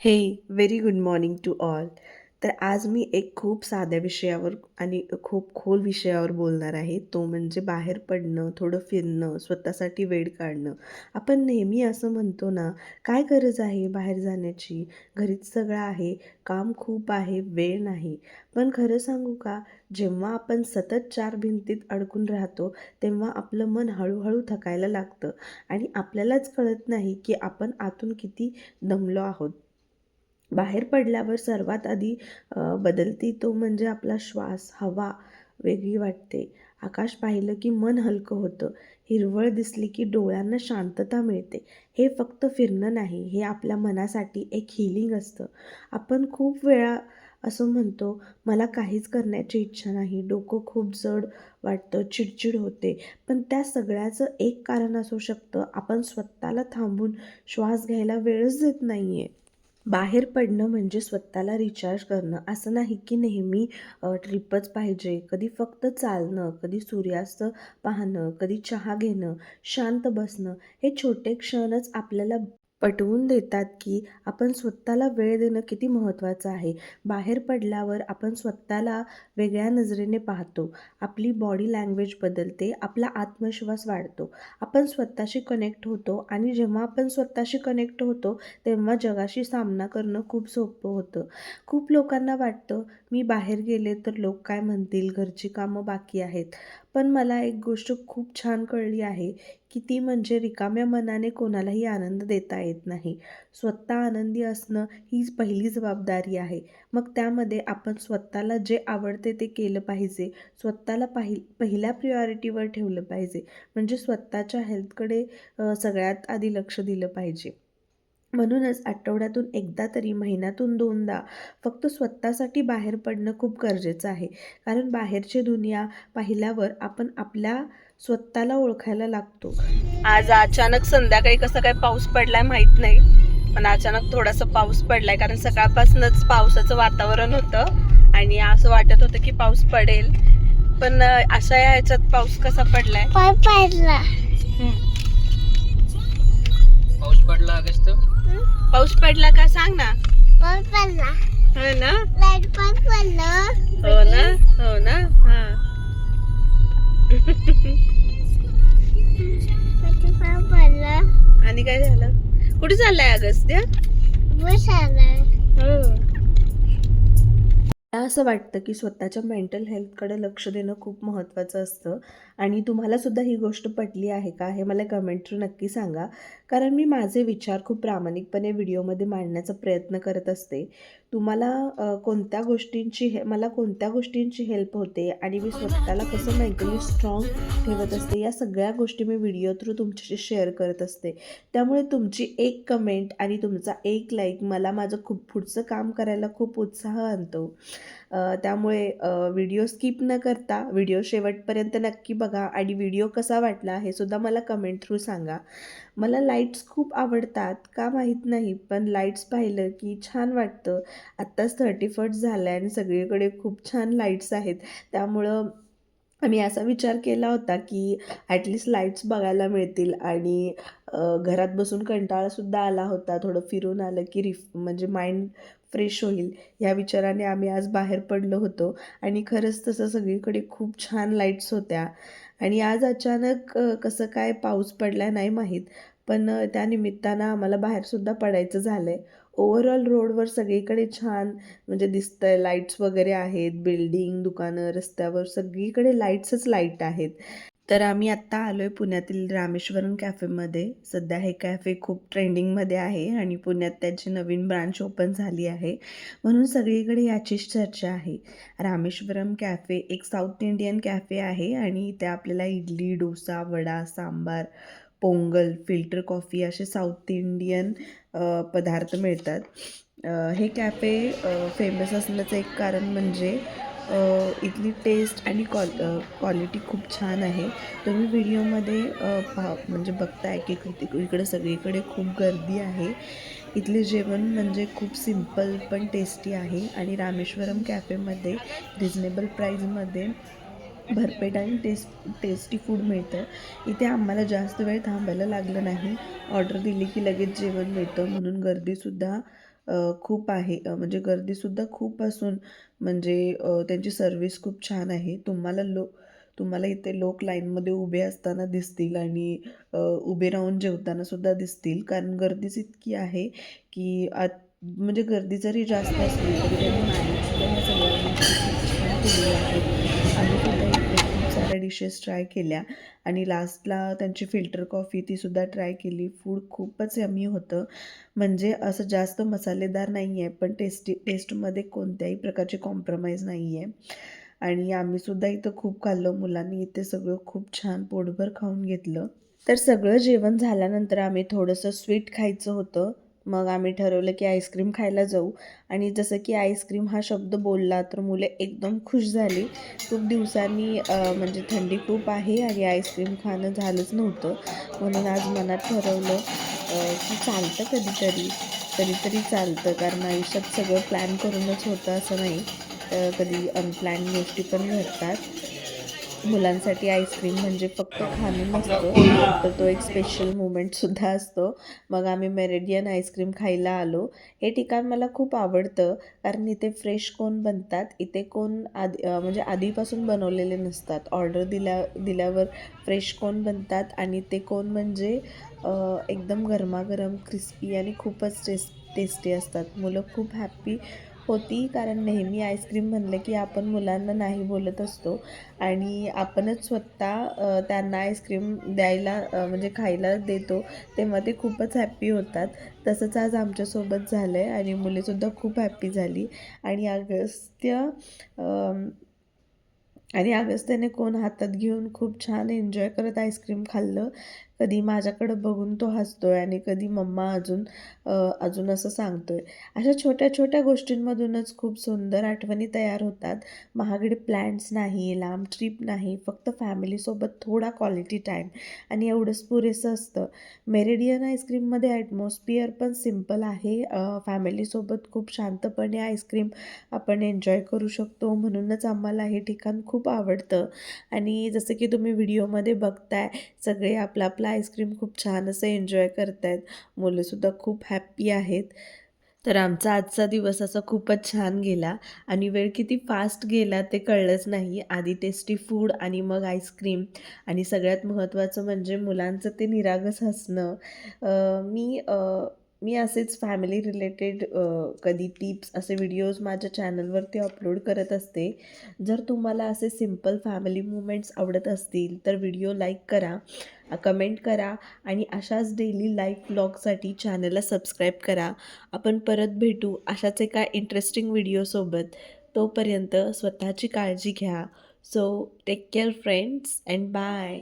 हे very good morning to all. तर आज मी एक खूप साध्या विषयावर आणि खूप खोल विषयावर बोलणार आहे. तो म्हणजे बाहेर पडणं, थोडं फिरणं, स्वतःसाठी वेळ काढणं. आपण नेहमी असं म्हणतो ना, काय गरज आहे बाहेर जाण्याची? घरीच सगळं आहे, काम खूप आहे, वेळ नाही. पण खरं सांगू का, जेव्हा आपण सतत चार भिंतीत अडकून राहतो, तेव्हा आपलं मन हळूहळू थकायला लागतं आणि आपल्यालाच कळत नाही की आपण आतून किती दमलो आहोत. बाहेर पडल्यावर सर्वात आधी बदलती तो म्हणजे आपला श्वास, हवा वेगळी वाटते. आकाश पाहिलं की मन हलकं होतं. हिरवळ दिसली की डोळ्यांना शांतता मिळते. हे फक्त फिरणं नाही, हे आपल्या मनासाठी एक हीलिंग असतं. आपण खूप वेळा असं म्हणतो, मला काहीच करण्याची इच्छा नाही, डोकं खूप जड वाटतं, चिडचिड होते. पण त्या सगळ्याचं एक कारण असू शकतं, आपण स्वतःला थांबून श्वास घ्यायला वेळच देत नाही आहे. बाहेर पडणं म्हणजे स्वतःला रिचार्ज करणं. असं नाही की नेहमी ट्रिपच पाहिजे. कधी फक्त चालणं, कधी सूर्यास्त पाहणं, कधी चहा घेणं, शांत बसणं. हे छोटे क्षणच आपल्याला पटवून देतात की आपण स्वतःला वेळ देणं किती महत्त्वाचं आहे. बाहेर पडल्यावर आपण स्वतःला वेगळ्या नजरेने पाहतो. आपली बॉडी लँग्वेज बदलते, आपला आत्मविश्वास वाढतो. आपण स्वतःशी कनेक्ट होतो आणि जेव्हा आपण स्वतःशी कनेक्ट होतो तेव्हा जगाशी सामना करणं खूप सोपं होतं. खूप लोकांना वाटतं, मी बाहेर गेले तर लोक काय म्हणतील, घरची कामं बाकी आहेत. पण मला एक गोष्ट खूप छान कळली आहे, की ती म्हणजे रिकाम्या मनाने कोणालाही आनंद देता येत नाही. स्वतः आनंदी असणं ही पहिली जबाबदारी आहे. मग त्यामध्ये आपण स्वतःला जे आवडते ते केलं पाहिजे. स्वतःला पहिल्या प्रायोरिटीवर ठेवलं पाहिजे. म्हणजे स्वतःच्या हेल्थकडे सगळ्यात आधी लक्ष दिलं पाहिजे. म्हणूनच आठवड्यातून एकदा तरी महिन्यातून दोनदा फक्त स्वतःसाठी बाहेर पडणं खूप गरजेचं आहे. कारण बाहेरची दुनिया पाहिल्यावर आपण आपल्या स्वतःला ओळखायला लागतो. आज अचानक संध्याकाळी कसं काय पाऊस पडलाय माहीत नाही, पण अचानक थोडासा पाऊस पडलाय कारण सकाळपासूनच पावसाचं वातावरण होतं आणि असं वाटत होतं की पाऊस पडेल. पण अशा ह्याच्यात पाऊस कसा पडलाय? पाऊस पडला अगस्त. पाऊस पडला का सांग ना. हो ना, हो ना, हो ना. हा. आणि काय झालं? कुठे चाललाय अगस्त्य? हो. मला असं वाटतं की स्वतःच्या मेंटल हेल्थकडे लक्ष देणं खूप महत्त्वाचं असतं आणि तुम्हालासुद्धा ही गोष्ट पटली आहे का हे मला कमेंट थ्रू नक्की सांगा. कारण मी माझे विचार खूप प्रामाणिकपणे व्हिडिओमध्ये मांडण्याचा प्रयत्न करत असते. तुम्हाला मला कोणत्या गोष्टींची हेल्प होते आणि मी स्वतःला कसं मेंटली स्ट्रॉंग ठेवत असते, या सगळ्या गोष्टी मी व्हिडिओ थ्रू तुमच्याशी शेअर करत असते. त्यामुळे तुमची एक कमेंट आणि तुमचा एक लाईक मला माझं खूप पुढचं काम करायला खूप उत्साह आणतो. त्यामुळे व्हिडिओ स्किप न करता व्हिडिओ शेवटपर्यंत नक्की बघा आणि व्हिडिओ कसा वाटला हे सुद्धा मला कमेंट थ्रू सांगा. मला लाईट्स खूप आवडतात का माहीत नाही, पण लाईट्स पाहिलं की छान वाटतं. आत्ताच 31st झालं आहे आणि सगळीकडे खूप छान लाईट्स आहेत. त्यामुळं आम्ही असा विचार केला होता की ॲटलिस्ट लाईट्स बघायला मिळतील आणि घरात बसून कंटाळासुद्धा आला होता. थोडं फिरून आलं की म्हणजे माइंड फ्रेश होईल ह्या विचाराने आम्ही आज बाहेर पडलो होतो आणि खरंच तसं सगळीकडे खूप छान लाईट्स होत्या. आणि आज अचानक कसं काय पाऊस पडला नाही माहीत, पण त्या निमित्तानं आम्हाला बाहेरसुद्धा पडायचं झालं आहे. ओव्हरऑल रोडवर सगळीकडे छान म्हणजे दिसतंय, लाईट्स वगैरे आहेत, बिल्डिंग, दुकानं, रस्त्यावर सगळीकडे लाईट्सच लाईट आहेत. तर आम्ही आत्ता आलो आहे पुण्यातील रामेश्वरम कॅफेमध्ये. सध्या हे कॅफे खूप ट्रेंडिंगमध्ये आहे आणि पुण्यात त्याची नवीन ब्रांच ओपन झाली आहे, म्हणून सगळीकडे याचीच चर्चा आहे. रामेश्वरम कॅफे एक साऊथ इंडियन कॅफे आहे आणि इथे आपल्याला इडली, डोसा, वडा, सांबार, पोंगल, फिल्टर कॉफी असे साऊथ इंडियन पदार्थ मिळतात. हे कॅफे फेमस असण्याचं एक कारण म्हणजे इथली टेस्ट आणि क्वालिटी खूप छान आहे. तुम्ही व्हिडिओमध्ये म्हणजे बघताय की इकडे सगळीकडे खूप गर्दी आहे. इथले जेवण म्हणजे खूप सिम्पल पण टेस्टी आहे आणि रामेश्वरम कॅफेमध्ये रिजनेबल प्राईजमध्ये भरपेट आणि टेस्टी फूड मिळतं. इथे आम्हाला जास्त वेळ थांबायला लागलं नाही. ऑर्डर दिली की लगेच जेवण मिळतं, म्हणून गर्दीसुद्धा खूप आहे, म्हणजे गर्दीसुद्धा खूप असून म्हणजे त्यांची सर्व्हिस खूप छान आहे. तुम्हाला इथे लोक लाईनमध्ये उभे असताना दिसतील आणि उभे राहून जेवताना सुद्धा दिसतील. कारण गर्दीच इतकी आहे, की म्हणजे गर्दी जरी जास्त असली तरी त्यांनी मॅनेजसुद्धा ह्या सगळ्या गोष्टी खूप छान केलेल्या आहेत. आम्ही सुद्धा इथे खूप साऱ्या डिशेस ट्राय केल्या आणि लास्टला त्यांची फिल्टर कॉफी तीसुद्धा ट्राय केली. फूड खूपच यम्मी होतं. म्हणजे असं जास्त मसालेदार नाही आहे, पण टेस्टमध्ये कोणत्याही प्रकारची कॉम्प्रोमाईज नाही आहे. आणि आम्हीसुद्धा इथं खूप खाल्लं. मुलांनी इथे सगळं खूप छान पोटभर खाऊन घेतलं. तर सगळं जेवण झाल्यानंतर आम्ही थोडंसं स्वीट खायचं होतं. मग आम्ही ठरवलं की आईस्क्रीम खायला जाऊ आणि जसं की आईस्क्रीम हा शब्द बोलला तर मुले एकदम खुश झाली. खूप दिवसांनी म्हणजे थंडी खूप आहे आणि आईस्क्रीम खाणं झालंच नव्हतं. म्हणून आज मनात ठरवलं की चालतं कधीतरी, कधीतरी चालतं. कारण आयुष्यात सगळं प्लॅन करूनच होतं असं नाही. कधी अनप्लॅन्ड गोष्टी पण घडतात. मुलांसाठी आईस्क्रीम म्हणजे फक्त खाणं नसतं, तर तो एक स्पेशल मोमेंटसुद्धा असतो. मग आम्ही मेरिडियन आईस्क्रीम खायला आलो. हे ठिकाण मला खूप आवडतं, कारण इथे फ्रेश कोन बनतात. इथे कोन म्हणजे आधीपासून बनवलेले नसतात. ऑर्डर दिल्यावर फ्रेश कोन बनतात आणि ते कोन म्हणजे एकदम गरमागरम, क्रिस्पी आणि खूपच टेस्टी असतात. मुलं खूप हॅप्पी होती, कारण नेहमी आईस्क्रीम म्हणलं की आपण मुलांना नाही बोलत असतो आणि आपणच स्वतः त्यांना आईस्क्रीम द्यायला म्हणजे खायला देतो, तेव्हा ते खूपच हॅप्पी होतात. तसंच आज आमच्यासोबत झालं आहे आणि मुलीसुद्धा खूप हॅप्पी झाली आणि अगस्त्याने कोन हातात घेऊन खूप छान एन्जॉय करत आईस्क्रीम खाल्लं. कधी माझ्याकडं बघून तो हसतोय आणि कधी मम्मा अजून असं सांगतोय. अशा छोट्या-छोट्या गोष्टींमधूनच खूप सुंदर आठवणी तयार होतात. महागडे प्लॅन्स नाही, लांब ट्रिप नाही, फक्त फॅमिलीसोबत थोडा क्वालिटी टाईम आणि एवढंच पुरेसं असतं. मेरिडियन आईस्क्रीममध्ये ॲटमॉस्फिअर पण सिम्पल आहे. फॅमिलीसोबत खूप शांतपणे आईस्क्रीम आपण एन्जॉय करू शकतो. म्हणूनच आम्हाला हे ठिकाण खूप आवडतं आणि जसं की तुम्ही व्हिडिओमध्ये बघताय, सगळे आपलं आईस्क्रीम खूप छान असं एन्जॉय करतायत. मुलंसुद्धा खूप हॅप्पी आहेत. तर आमचा आजचा दिवस असा खूपच छान गेला आणि वेळ किती फास्ट गेला ते कळलंच नाही. आधी टेस्टी फूड आणि मग आईस्क्रीम आणि सगळ्यात महत्त्वाचं म्हणजे मुलांचं ते निरागस हसणं. अ, मी अ, मी असेच फॅमिली रिलेटेड कधी टिप्स असे व्हिडिओज माझ्या चॅनलवरती अपलोड करत असते. जर तुम्हाला असे सिंपल फॅमिली मुमेंट्स आवडत असतील तर व्हिडिओ लाईक करा, कमेंट करा आणि अशाच डेली लाईफ व्लॉगसाठी चॅनलला सबस्क्राईब करा. आपण परत भेटू अशाच एका इंटरेस्टिंग व्हिडिओसोबत. तोपर्यंत स्वतःची काळजी घ्या. So take care friends and bye.